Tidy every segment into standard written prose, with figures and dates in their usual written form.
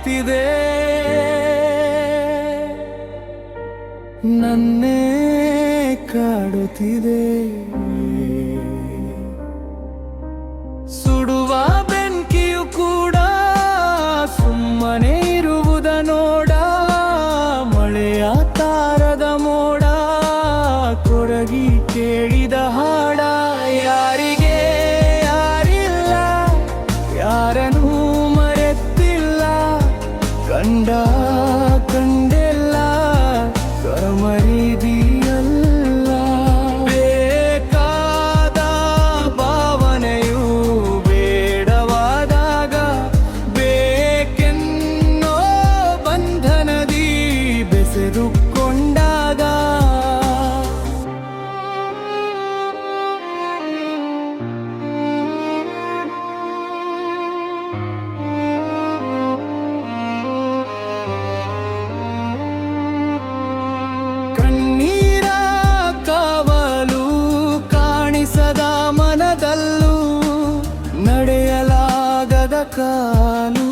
ಕಾಡುತ್ತಿದೆ ನನ್ನೇ ಕಾಡುತ್ತಿದೆ ಸುಡುವ ಬೆಂಕಿಯು ಕೂಡ ಸುಮ್ಮನೆ ಇರುವುದ ನೋಡ ಮಳೆಯ ತಾರದ ಮೋಡ ಕೊರಗಿ ಕೇಳಿದ ಹಾಡ ಯಾರಿಗೆ ಯಾರಿಲ್ಲ ಯಾರನ್ನೂ ಮರೆತಿಲ್ಲ ಕಂಡ ಕಂಡೆಲ್ಲ ಕರ್ಮರಿದಿಯಲ್ಲ ಬೇಕಾದ ಭಾವನೆಯು ಬೇಡವಾದಾಗ ಬೇಕೆನ್ನೋ ಬಂಧನದಿ ಬೆಸೆದುಕೊಂಡಾಗ ಕಣ್ಣೀರ ಕಾವಲು ಕಾಣಿಸದ ಮನದಲ್ಲೂ ನಡೆಯಲಾಗದ ಕಾಲು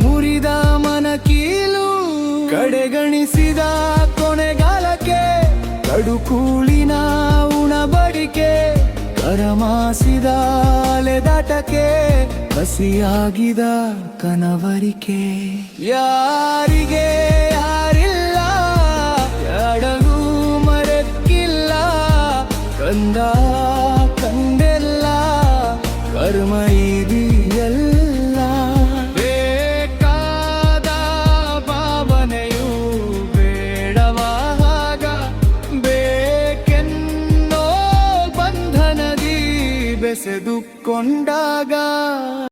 ಮುರಿದ ಮನಕೀಲು ಕಡೆಗಣಿಸಿದ ಕೊನೆಗಾಲಕ್ಕೆ ಕಡುಕೂಳಿನ ಉಣಬಡಿಕೆ ಕರಮಾಸಿದ ಅಲೆದಾಟಕ್ಕೆ ಹಸಿಯಾಗಿದ ಕನವರಿಕೆ ಯಾರಿಗೆ ಯಾರಿಲ್ಲ ಯಾಡಗೂ ಮರೆಕ್ಕಿಲ್ಲ ಕಂದ ಕಂಡೆಲ್ಲ ಕರ್ಮ ಇದೆಯಲ್ಲ ಬೇಕಾದ ಭಾವನೆಯು ಬೇಡವಾಗ ಬೇಕೆನ್ನೋ ಬಂಧನದಿ ಬೆಸೆದುಕೊಂಡಾಗ